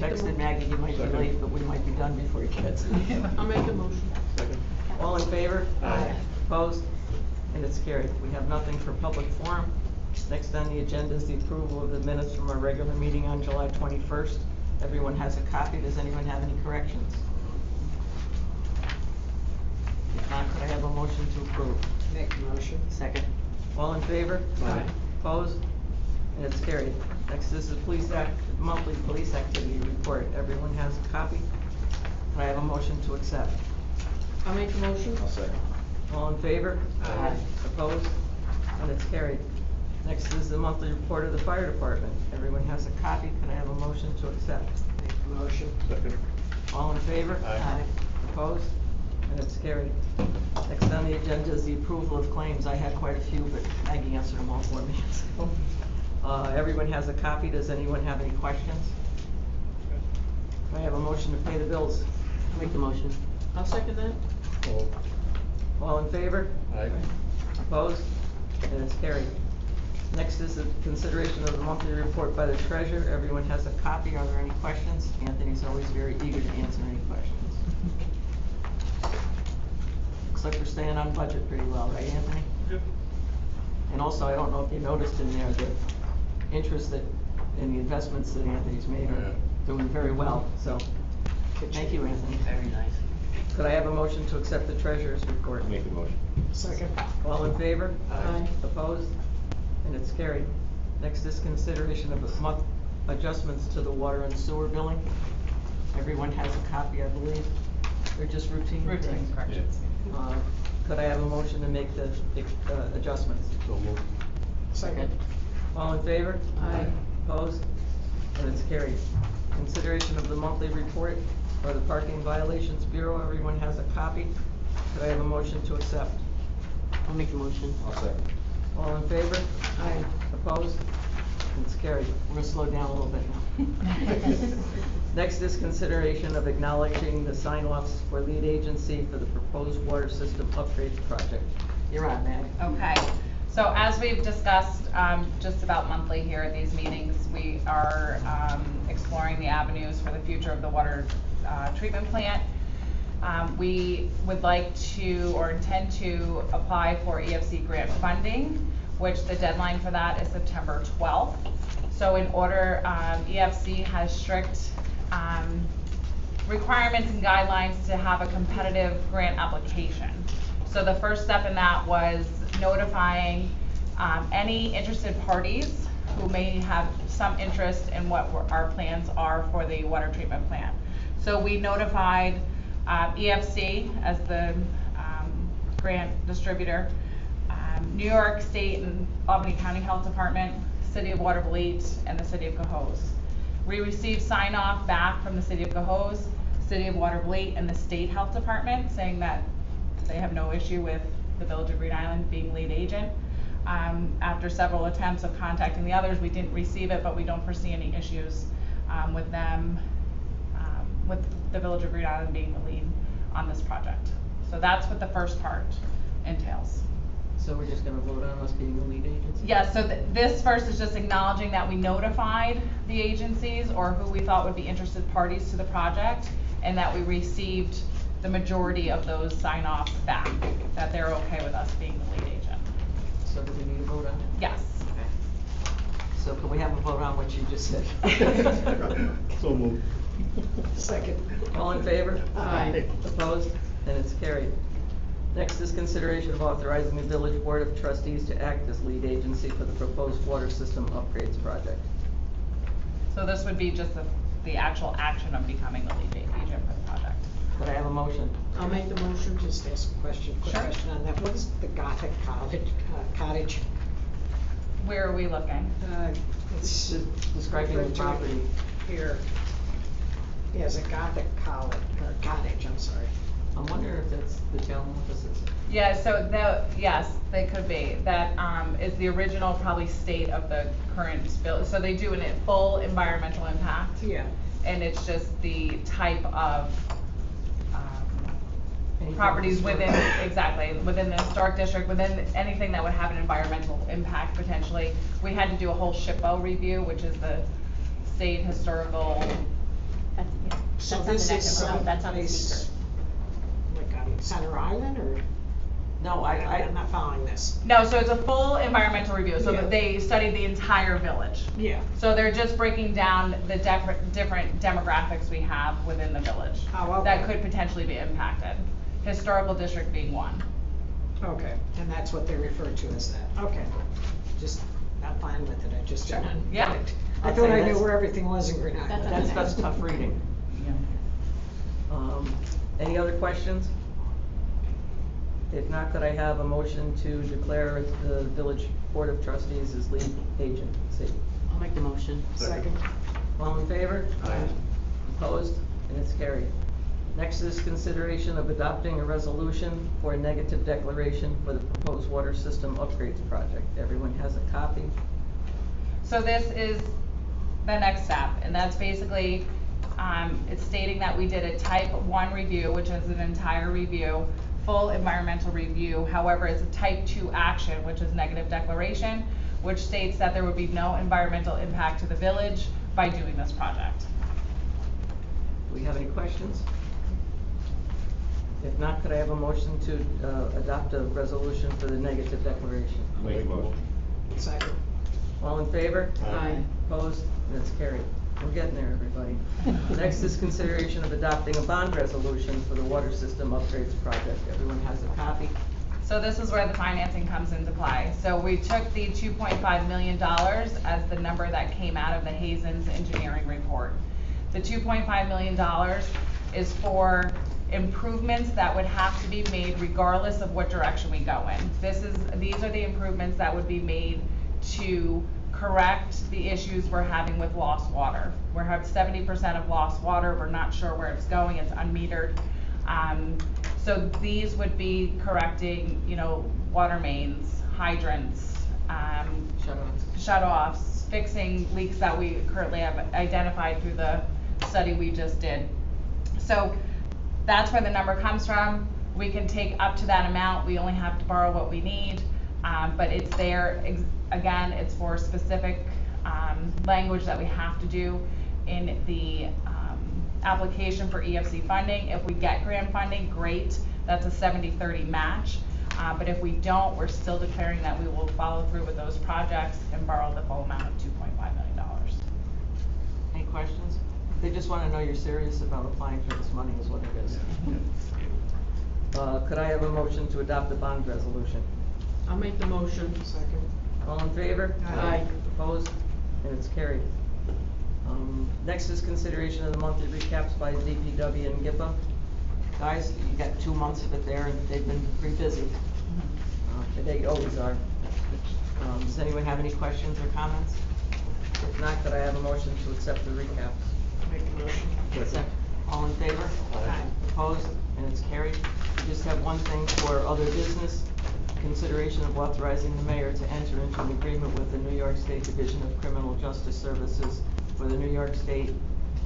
texted Maggie, you might be late, but we might be done before he gets here. I'll make the motion. Second. All in favor? Aye. Opposed? And it's carried. We have nothing for public forum. Next on the agenda is the approval of the minutes from our regular meeting on July 21st. Everyone has a copy. Does anyone have any corrections? If not, could I have a motion to approve? Make the motion. Second. All in favor? Aye. Opposed? And it's carried. Next is the monthly police activity report. Everyone has a copy. Can I have a motion to accept? I'll make the motion. I'll second. All in favor? Aye. Opposed? And it's carried. Next is the monthly report of the fire department. Everyone has a copy. Can I have a motion to accept? Make the motion. Second. All in favor? Aye. Opposed? And it's carried. Next on the agenda is the approval of claims. I had quite a few, but Maggie answered them all for me. Everyone has a copy. Does anyone have any questions? Can I have a motion to pay the bills? Make the motion. I'll second that. All in favor? Aye. Opposed? And it's carried. Next is the consideration of the monthly report by the treasurer. Everyone has a copy. Are there any questions? Anthony's always very eager to answer any questions. Looks like we're staying on budget pretty well, right, Anthony? Yep. And also, I don't know if you noticed in there the interest that in the investments that Anthony's made Yeah. are doing very well. So, thank you, Anthony. Very nice. Could I have a motion to accept the treasurer's report? Make the motion. Second. All in favor? Aye. Opposed? And it's carried. Next is consideration of month adjustments to the water and sewer billing. Everyone has a copy, I believe. They're just routine. Routine corrections. Could I have a motion to make the adjustments? So moved. Second. All in favor? Aye. Opposed? And it's carried. Consideration of the monthly report for the Parking Violations Bureau. Everyone has a copy. Could I have a motion to accept? I'll make the motion. I'll second. All in favor? Aye. Opposed? It's carried. We're gonna slow down a little bit now. Next is consideration of acknowledging the sign-offs for lead agency for the proposed water system upgrades project. You're on, Mag. Okay, so as we've discussed just about monthly here at these meetings, we are exploring the avenues for the future of the water treatment plant. We would like to or intend to apply for EFC grant funding, which the deadline for that is September 12th. So in order, EFC has strict requirements and guidelines to have a competitive grant application. So the first step in that was notifying any interested parties who may have some interest in what our plans are for the water treatment plant. So we notified EFC as the grant distributor, New York State and Albany County Health Department, City of Watervliet, and the City of Cohoes. We received sign-off back from the City of Cohoes, City of Watervliet, and the State Health Department saying that they have no issue with the Village of Green Island being lead agent. After several attempts of contacting the others, we didn't receive it, but we don't foresee any issues with them, with the Village of Green Island being the lead on this project. So that's what the first part entails. So we're just gonna vote on us being the lead agency? Yes, so this first is just acknowledging that we notified the agencies or who we thought would be interested parties to the project, and that we received the majority of those sign-offs back, that they're okay with us being the lead agent. So do we need a vote on it? Yes. Okay. So can we have a vote on what you just said? So moved. Second. All in favor? Aye. Opposed? And it's carried. Next is consideration of authorizing the Village Board of Trustees to act as lead agency for the proposed water system upgrades project. So this would be just the actual action of becoming the lead agent for the project. Could I have a motion? I'll make the motion. Just ask a question, quick Sure. question on that. What is the Gothic cottage? Where are we looking? It's Describing the referred to property. here. As a Gothic cottage, I'm sorry. I'm wondering if that's the town offices. Yeah, so yes, they could be. That is the original probably state of the current bill. So they do a full environmental impact. Yeah. And it's just the type of Anything properties historic. within the historic district, within anything that would have an environmental impact potentially. We had to do a whole SHPO review, which is the state historical So That's this something is that can remote, that's on the someplace speaker. like on Center Island, or? No, I'm not following this. No, so it's a full environmental review, so Yeah. that they studied the entire village. Yeah. So they're just breaking down the different demographics we have within the village. Oh, okay. That could potentially be impacted, historical district being one. Okay, and that's what they refer to as that, okay. Just, I'm fine with it, I just Sure. didn't. Yeah. I I'd thought say I knew that's- where everything was in Green Island. That's That's tough reading. Any other questions? If not, could I have a motion to declare the village board of trustees as lead agency? I'll make the motion. Second. All in favor? Aye. Opposed? And it's carried. Next is consideration of adopting a resolution for a negative declaration for the proposed water system upgrades project. Everyone has a copy. So this is the next step, and that's basically, it's stating that we did a type 1 review, which is an entire review, full environmental review. However, it's a type 2 action, which is negative declaration, which states that there would be no environmental impact to the village by doing this project. Do we have any questions? If not, could I have a motion to adopt a resolution for the negative declaration? Make a motion. Second. All in favor? Aye. Opposed? And it's carried. We're getting there, everybody. Next is consideration of adopting a bond resolution for the water system upgrades project. Everyone has a copy. So this is where the financing comes into play. So we took the $2.5 million as the number that came out of the Hazen's engineering report. The $2.5 million is for improvements that would have to be made regardless of what direction we go in. These are the improvements that would be made to correct the issues we're having with lost water. We have 70% of lost water, we're not sure where it's going, it's unmetered. So these would be correcting, water mains, hydrants, shut-offs, fixing leaks that we currently have identified through the study we just did. So that's where the number comes from. We can take up to that amount, we only have to borrow what we need, but it's there, again, it's for specific language that we have to do in the application for EFC funding. If we get grant funding, great, that's a 70-30 match. But if we don't, we're still declaring that we will follow through with those projects and borrow the full amount of $2.5 million. Any questions? They just want to know you're serious about applying for this money is what it is. Could I have a motion to adopt the bond resolution? I'll make the motion. Second. All in favor? Aye. Opposed? And it's carried. Next is consideration of the monthly recaps by DPW and GIPA. Guys, you got 2 months of it there, and they've been pretty busy. They always are. Does anyone have any questions or comments? If not, could I have a motion to accept the recaps? Make the motion. All in favor? Aye. Opposed? And it's carried. We just have one thing for other business. Consideration of authorizing the mayor to enter into an agreement with the New York State Division of Criminal Justice Services for the New York State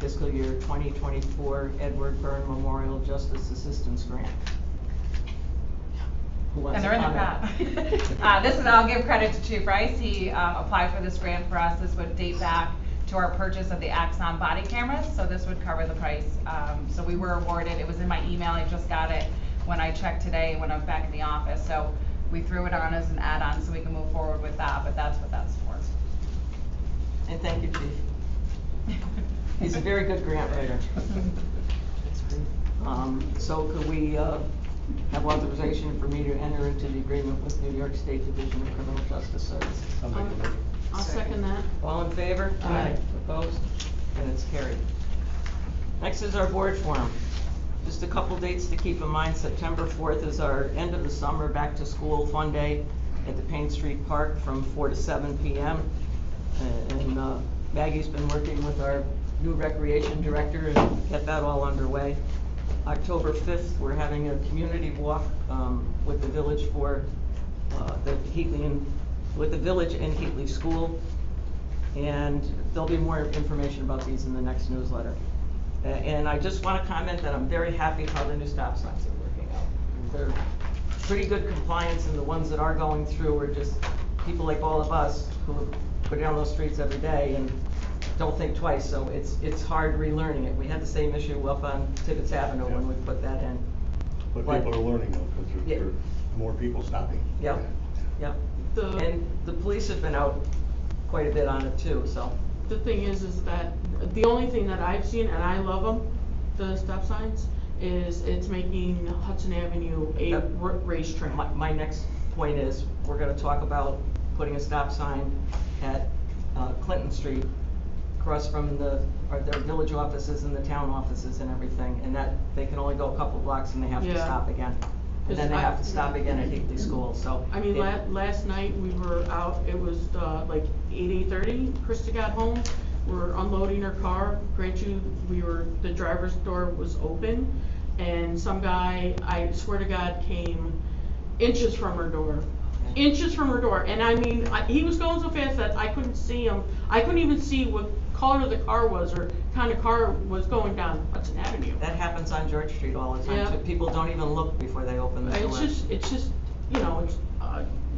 fiscal year 2024 Edward Byrne Memorial Justice Assistance Grant. Who wants And to they're in comment? the pack. I'll give credit to Chief Rice. He applied for this grant for us. This would date back to our purchase of the Axon body cameras, so this would cover the price. So we were awarded, it was in my email, I just got it when I checked today when I was back in the office. So we threw it on as an add-on so we can move forward with that, but that's what that's for. And thank you, Chief. He's a very good grant writer. So could we have authorization for me to enter into the agreement with New York State Division of Criminal Justice Services? I'll make the motion. I'll second that. All in favor? Aye. Opposed? And it's carried. Next is our board forum. Just a couple dates to keep in mind. September 4th is our end of the summer back to school fun day at the Payne Street Park from 4 to 7 p.m. And Maggie's been working with our new recreation director and get that all underway. October 5th, we're having a community walk with the village for with the village and Heatley School. And there'll be more information about these in the next newsletter. And I just want to comment that I'm very happy how the new stop signs are working out. They're pretty good compliance, and the ones that are going through are just people like all of us who put it on those streets every day, and don't think twice, so it's hard relearning it. We had the same issue up on Tibbetts Avenue when we put that in. But But- people are learning though, because Yeah. there's more people stopping. Yep, yep. The- And the police have been out quite a bit on it too, so. The thing is that the only thing that I've seen, and I love them, the stop signs, is it's making Hudson Avenue a Yep. racetrack. My next point is, we're gonna talk about putting a stop sign at Clinton Street, across from their village offices and the town offices and everything, and that, they can only go a couple blocks and they have to Yeah. stop again. And then they Because have to stop again at Hinckley School, so. I mean, it- last night we were out, it was like 8:30, Krista got home, we're unloading her car, grant you, the driver's door was open, and some guy, I swear to God, came inches from her door. Inches from her door, and I mean, he was going so fast that I couldn't see him, I couldn't even see what color the car was, or kind of car was going down Hudson Avenue. That happens on George Street all the time, Yeah. too. People don't even look before they open the door. It's just, you know,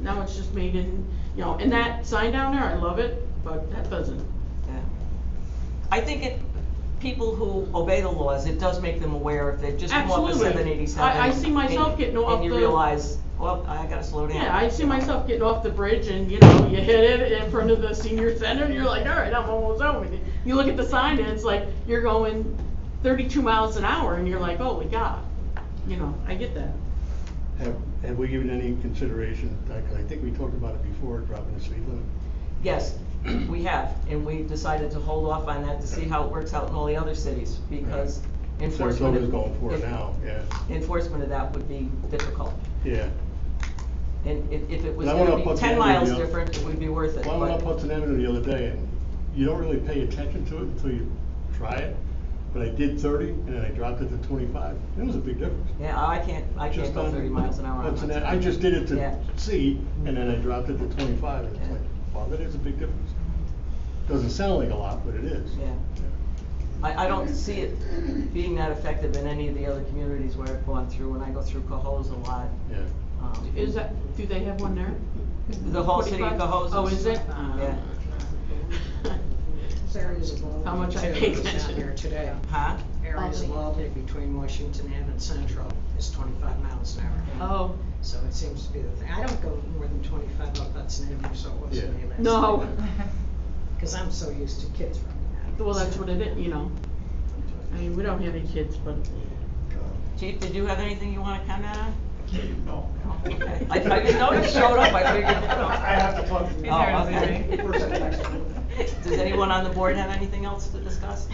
now it's just made in, you know, and that sign down there, I love it, but that doesn't. Yeah. I think people who obey the laws, it does make them aware if they've just come off of Absolutely. 787. I see myself and- getting off And you the- realize, well, I gotta slow down. Yeah, I see myself getting off the bridge and, you know, you hit it in front of the senior center and you're like, all right, I'm almost home. And you look at the sign and it's like, you're going 32 miles an hour and you're like, holy God. You know, I get that. Have we given any consideration, I think we talked about it before, dropping the speed limit? Yes, we have, and we decided to hold off on that to see how it works out in all the other cities, because enforcement. Saratoga's going for it now, yeah. Enforcement of that would be difficult. Yeah. And if it was But I went gonna up be Hudson 10 Avenue miles the other- different, it would be worth it. Well, I went but- up Hudson Avenue the other day, and you don't really pay attention to it until you try it. But I did 30, and then I dropped it to 25. It was a big difference. Yeah, I can't Just go on 30 miles an hour on Hudson Hudson. I just did it Yeah. to see, and then I dropped it to 25, and it's Yeah. like, wow, that is a big difference. Doesn't sound like a lot, but it is. Yeah. I don't see it being that effective in any of the other communities where I've gone through, and I go through Cohoes a lot. Yeah. Is that, do they have one there? The whole city of 45? Cohoes. Oh, is it? Yeah. Areas of Albany How much I too, pay was down attention. here today. Huh? Areas of Albany between Washington Ave and Central is 25 miles an hour. Oh, So it seems to be the thing. I don't go more than 25 up Hudson Avenue, so it wasn't Yeah. me last no. night. Because I'm so used to kids running out. Well, that's what it is, you know. I mean, we don't have any kids, but. Chief, did you have anything you wanna comment on? No. Okay. I didn't know you showed up, I figured, you know. I have to talk to He's you. Oh, there this okay. evening. First and next one. Does anyone on the board have anything else to discuss?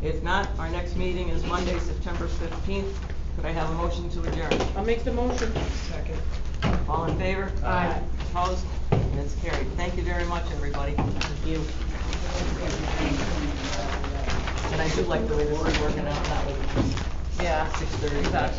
If not, our next meeting is Monday, September 15th. Could I have a motion to adjourn? I'll make the motion. Second. All in favor? Aye. Opposed? And it's carried. Thank you very much, everybody. Thank you. And I do like the way this is working out, not like Yeah, 6:30. exactly.